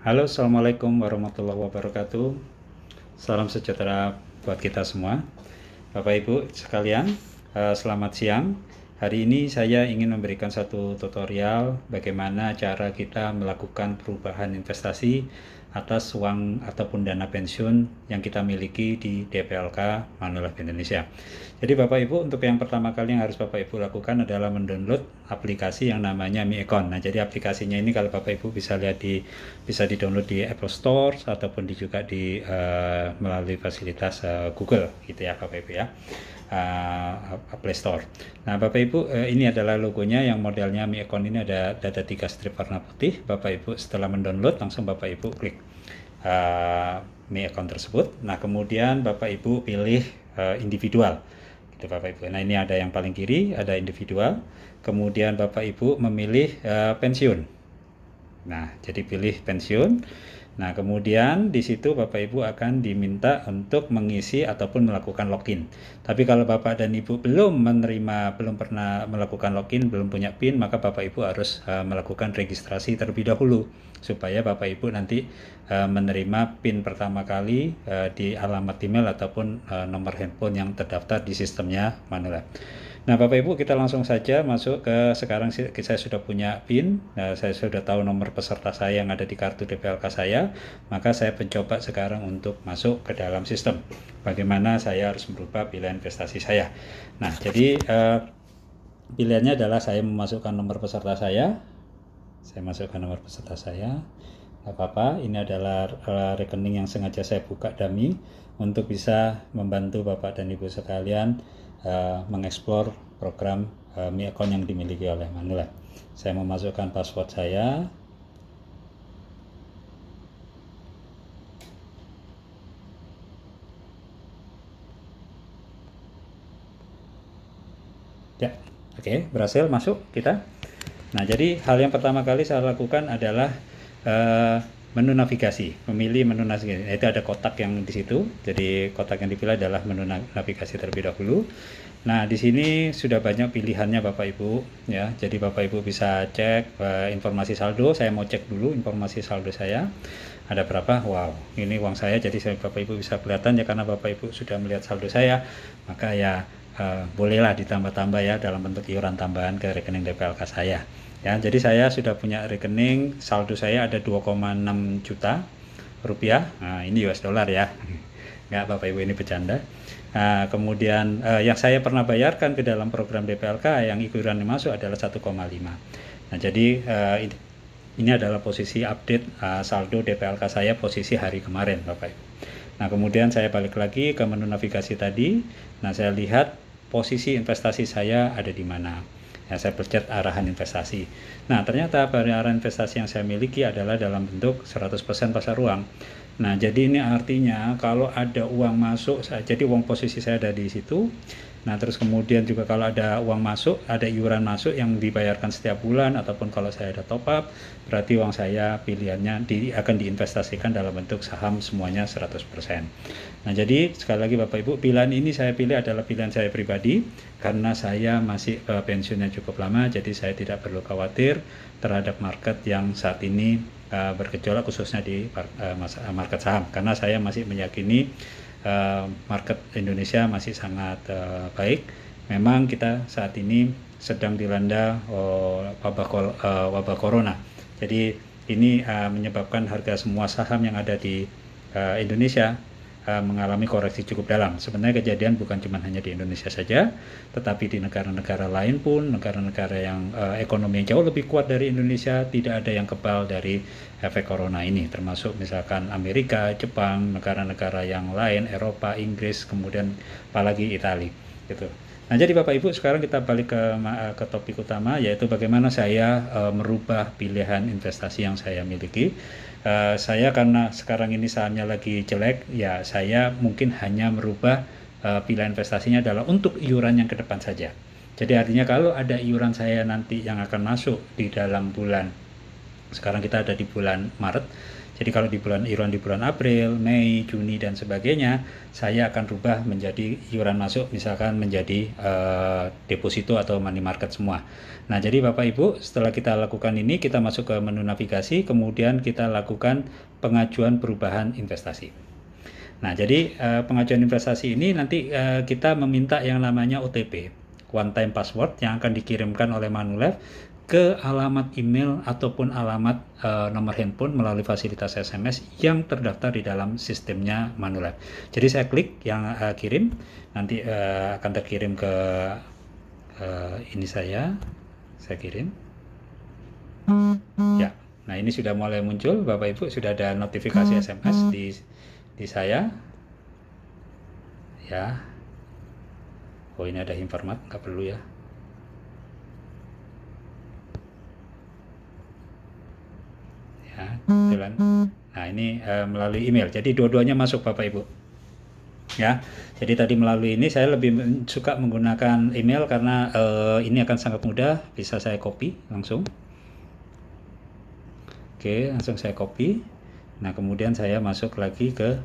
Halo, Assalamualaikum warahmatullahi wabarakatuh. Salam sejahtera buat kita semua. Bapak Ibu sekalian, selamat siang. Hari ini saya ingin memberikan satu tutorial bagaimana cara kita melakukan perubahan investasi atas uang ataupun dana pensiun yang kita miliki di DPLK Manulife Indonesia. Jadi Bapak Ibu, untuk yang pertama kali yang harus Bapak Ibu lakukan adalah mendownload aplikasi yang namanya Mi Account. Nah, jadi aplikasinya ini kalau Bapak Ibu bisa lihat bisa di-download di Apple Store ataupun juga melalui fasilitas Google gitu ya Bapak Ibu ya. Play Store. Nah Bapak Ibu, ini adalah logonya yang modelnya Mi Account ini ada 3 strip warna putih. Bapak Ibu setelah mendownload langsung Bapak Ibu klik Mi Account tersebut. Nah kemudian Bapak Ibu pilih individual gitu Bapak Ibu. Nah ini ada yang paling kiri, ada individual. Kemudian Bapak Ibu memilih pensiun. Nah jadi pilih pensiun. Nah, kemudian di situ Bapak Ibu akan diminta untuk mengisi ataupun melakukan login. Tapi kalau Bapak dan Ibu belum pernah melakukan login, belum punya PIN, maka Bapak Ibu harus melakukan registrasi terlebih dahulu supaya Bapak Ibu nanti menerima PIN pertama kali di alamat email ataupun nomor handphone yang terdaftar di sistemnya Manulife. Nah Bapak Ibu, kita langsung saja masuk ke sekarang. Saya sudah punya PIN, saya sudah tahu nomor peserta saya yang ada di kartu DPLK saya, maka saya mencoba sekarang untuk masuk ke dalam sistem. Bagaimana saya harus merubah pilihan investasi saya. Nah jadi pilihannya adalah saya memasukkan nomor peserta saya. Saya masukkan nomor peserta saya. Tidak apa-apa, ini adalah rekening yang sengaja saya buka dummy untuk bisa membantu Bapak dan Ibu sekalian mengeksplor program Mi Account yang dimiliki oleh Manulife. Saya memasukkan password saya. Ya, oke, berhasil masuk kita. Nah, jadi hal yang pertama kali saya lakukan adalah menu navigasi, memilih menu navigasi. Itu ada kotak yang di situ. Jadi kotak yang dipilih adalah menu navigasi terlebih dahulu. Nah, di sini sudah banyak pilihannya Bapak Ibu ya. Jadi Bapak Ibu bisa cek informasi saldo. Saya mau cek dulu informasi saldo saya. Ada berapa? Wow, ini uang saya. Jadi Bapak Ibu bisa kelihatan ya, karena Bapak Ibu sudah melihat saldo saya, maka ya bolehlah ditambah-tambah ya dalam bentuk iuran tambahan ke rekening DPLK saya. Ya, jadi saya sudah punya rekening, saldo saya ada 2,6 juta rupiah. Nah, ini US dollar ya. Enggak Bapak Ibu, ini bercanda. Nah, kemudian yang saya pernah bayarkan ke dalam program DPLK yang iuran yang masuk adalah 1,5. Nah, jadi ini adalah posisi update saldo DPLK saya posisi hari kemarin Bapak Ibu. Nah, kemudian saya balik lagi ke menu navigasi tadi. Nah, saya lihat posisi investasi saya ada di mana. Ya, saya pencet arahan investasi. Nah, ternyata arahan investasi yang saya miliki adalah dalam bentuk 100% pasar uang. Nah, jadi ini artinya kalau ada uang masuk, jadi uang posisi saya ada di situ. Nah, terus kemudian juga kalau ada uang masuk, ada iuran masuk yang dibayarkan setiap bulan, ataupun kalau saya ada top up, berarti uang saya pilihannya akan diinvestasikan dalam bentuk saham semuanya 100%. Nah, jadi sekali lagi Bapak Ibu, pilihan ini saya pilih adalah pilihan saya pribadi, karena saya masih pensiunnya cukup lama, jadi saya tidak perlu khawatir terhadap market yang saat ini bergejolak, khususnya di market saham, karena saya masih meyakini market Indonesia masih sangat baik. Memang kita saat ini sedang dilanda wabah corona. Jadi ini menyebabkan harga semua saham yang ada di Indonesia mengalami koreksi cukup dalam. Sebenarnya kejadian bukan cuma hanya di Indonesia saja, tetapi di negara-negara lain pun, negara-negara yang ekonomi jauh lebih kuat dari Indonesia, tidak ada yang kebal dari efek corona ini, termasuk misalkan Amerika, Jepang, negara-negara yang lain, Eropa, Inggris, kemudian apalagi Italia gitu. Nah, jadi Bapak Ibu, sekarang kita balik ke topik utama, yaitu bagaimana saya merubah pilihan investasi yang saya miliki. Saya karena sekarang ini sahamnya lagi jelek, ya saya mungkin hanya merubah pilihan investasinya adalah untuk iuran yang ke depan saja. Jadi artinya kalau ada iuran saya nanti yang akan masuk di dalam bulan, sekarang kita ada di bulan Maret, Jadi kalau iuran di bulan April, Mei, Juni dan sebagainya, saya akan rubah menjadi iuran masuk misalkan menjadi deposito atau money market semua. Nah, jadi Bapak Ibu, setelah kita lakukan ini, kita masuk ke menu navigasi, kemudian kita lakukan pengajuan perubahan investasi. Nah, jadi pengajuan investasi ini nanti kita meminta yang namanya OTP, one time password, yang akan dikirimkan oleh Manulife ke alamat email ataupun alamat nomor handphone melalui fasilitas SMS yang terdaftar di dalam sistemnya Manulife. Jadi saya klik yang kirim, nanti akan terkirim ke ini saya kirim. Ya, nah ini sudah mulai muncul, Bapak Ibu, sudah ada notifikasi SMS di saya. Ya, oh ini ada informat, nggak perlu ya. Jalan. Nah ini melalui email, jadi dua-duanya masuk Bapak Ibu ya. Jadi tadi melalui ini saya lebih suka menggunakan email karena ini akan sangat mudah, bisa saya copy langsung. Oke, langsung saya copy. Nah kemudian saya masuk lagi ke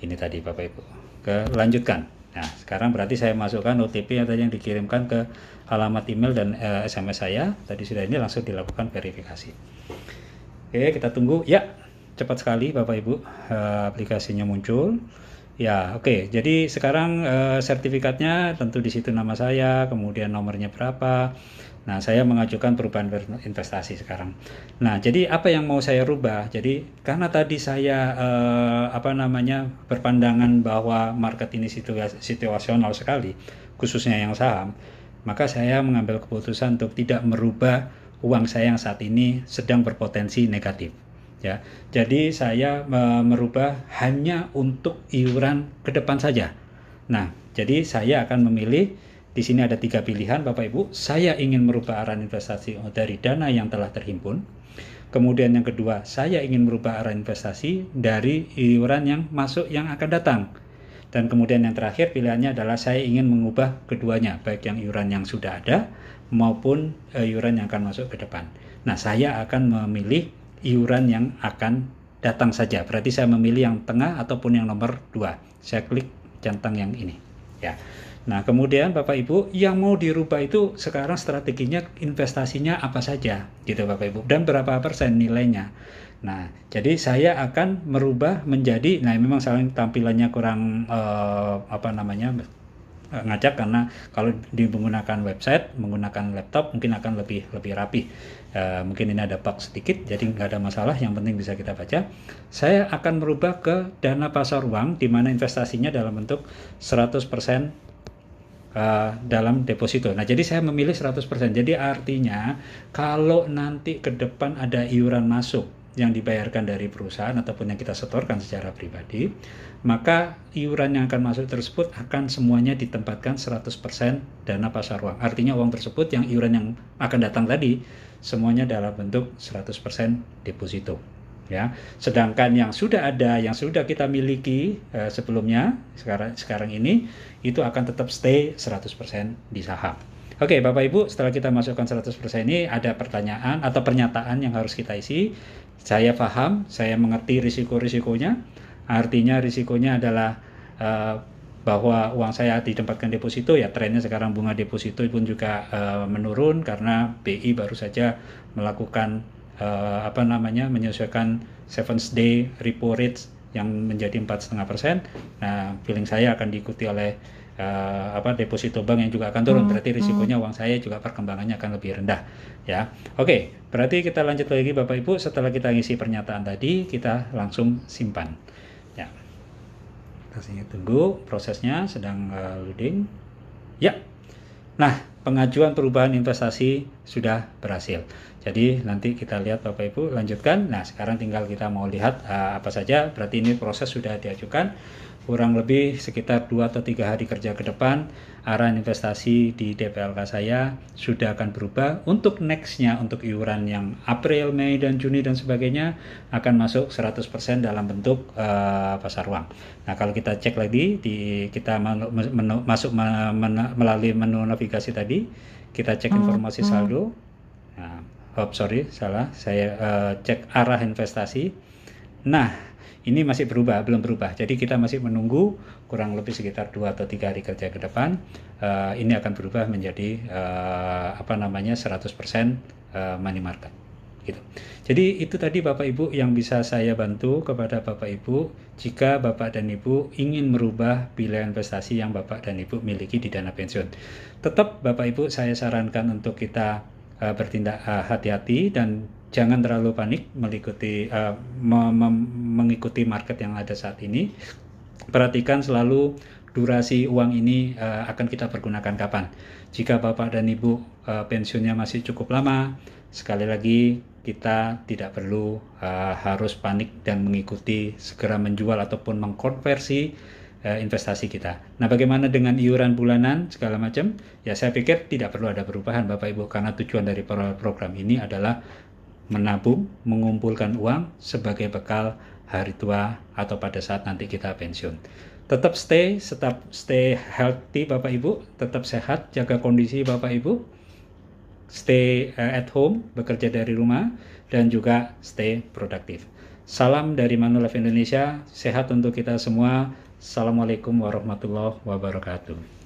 ini tadi Bapak Ibu, ke lanjutkan. Nah sekarang berarti saya masukkan OTP yang tadi yang dikirimkan ke alamat email dan SMS saya tadi sudah, ini langsung dilakukan verifikasi. Oke, kita tunggu. Ya, cepat sekali Bapak Ibu, aplikasinya muncul. Ya, oke. Jadi sekarang sertifikatnya tentu di situ nama saya, kemudian nomornya berapa. Nah, saya mengajukan perubahan investasi sekarang. Nah, jadi apa yang mau saya rubah? Jadi karena tadi saya berpandangan bahwa market ini situasional sekali, khususnya yang saham, maka saya mengambil keputusan untuk tidak merubah uang saya yang saat ini sedang berpotensi negatif. Ya, jadi saya merubah hanya untuk iuran ke depan saja. Nah, jadi saya akan memilih, di sini ada 3 pilihan Bapak Ibu. Saya ingin merubah arahan investasi dari dana yang telah terhimpun. Kemudian yang kedua, saya ingin merubah arahan investasi dari iuran yang masuk yang akan datang. Dan kemudian yang terakhir pilihannya adalah saya ingin mengubah keduanya, baik yang iuran yang sudah ada maupun iuran yang akan masuk ke depan. Nah, saya akan memilih iuran yang akan datang saja. Berarti saya memilih yang tengah ataupun yang nomor 2. Saya klik centang yang ini. Ya. Nah, kemudian Bapak Ibu, yang mau dirubah itu sekarang strateginya investasinya apa saja, gitu Bapak Ibu, dan berapa persen nilainya. Nah, jadi saya akan merubah menjadi, nah memang tampilannya kurang ngajak karena kalau menggunakan website, menggunakan laptop mungkin akan lebih rapi. Mungkin ini ada bug sedikit, jadi nggak ada masalah, yang penting bisa kita baca. Saya akan merubah ke dana pasar uang, di mana investasinya dalam bentuk 100% dalam deposito. Nah, jadi saya memilih 100%. Jadi artinya kalau nanti ke depan ada iuran masuk yang dibayarkan dari perusahaan ataupun yang kita setorkan secara pribadi, maka iuran yang akan masuk tersebut akan semuanya ditempatkan 100% dana pasar uang. Artinya uang tersebut, yang iuran yang akan datang tadi, semuanya dalam bentuk 100% deposito. Ya, sedangkan yang sudah ada, yang sudah kita miliki sebelumnya, sekarang ini, itu akan tetap stay 100% di saham. Oke, Bapak Ibu, setelah kita masukkan 100% ini, ada pertanyaan atau pernyataan yang harus kita isi. Saya paham, saya mengerti risiko-risikonya. Artinya risikonya adalah bahwa uang saya ditempatkan deposito, ya trennya sekarang bunga deposito pun juga menurun karena BI baru saja melakukan menyesuaikan 7-day repo rate yang menjadi 4,5%. Nah, feeling saya akan diikuti oleh deposito bank yang juga akan turun. Berarti risikonya uang saya juga perkembangannya akan lebih rendah. Ya, oke. Berarti kita lanjut lagi Bapak Ibu. Setelah kita ngisi pernyataan tadi, kita langsung simpan. Ya, kita tunggu, prosesnya sedang loading. Ya, nah pengajuan perubahan investasi sudah berhasil. Jadi nanti kita lihat Bapak Ibu, lanjutkan. Nah sekarang tinggal kita mau lihat apa saja. Berarti ini proses sudah diajukan. Kurang lebih sekitar 2 atau 3 hari kerja ke depan, arahan investasi di DPLK saya sudah akan berubah. Untuk nextnya, untuk iuran yang April, Mei, dan Juni dan sebagainya akan masuk 100% dalam bentuk pasar uang. Nah kalau kita cek lagi, kita masuk melalui menu navigasi tadi, kita cek informasi saldo. Nah, salah, saya cek arah investasi. Nah, ini masih belum berubah. Jadi kita masih menunggu kurang lebih sekitar 2 atau 3 hari kerja ke depan. Ini akan berubah menjadi 100% money market. Gitu. Jadi itu tadi Bapak Ibu yang bisa saya bantu kepada Bapak Ibu jika Bapak dan Ibu ingin merubah pilihan investasi yang Bapak dan Ibu miliki di dana pensiun. Tetap Bapak Ibu saya sarankan untuk kita bertindak hati-hati dan jangan terlalu panik mengikuti market yang ada saat ini. Perhatikan selalu durasi uang ini akan kita pergunakan kapan. Jika Bapak dan Ibu pensiunnya masih cukup lama, sekali lagi kita tidak perlu harus panik dan mengikuti segera menjual ataupun mengkonversi investasi kita. Nah, bagaimana dengan iuran bulanan segala macam? Ya, saya pikir tidak perlu ada perubahan Bapak Ibu, karena tujuan dari program ini adalah menabung, mengumpulkan uang sebagai bekal hari tua atau pada saat nanti kita pensiun. Tetap stay healthy Bapak Ibu, tetap sehat, jaga kondisi Bapak Ibu, stay at home, bekerja dari rumah, dan juga stay produktif. Salam dari Manulife Indonesia, sehat untuk kita semua. Assalamualaikum warahmatullahi wabarakatuh.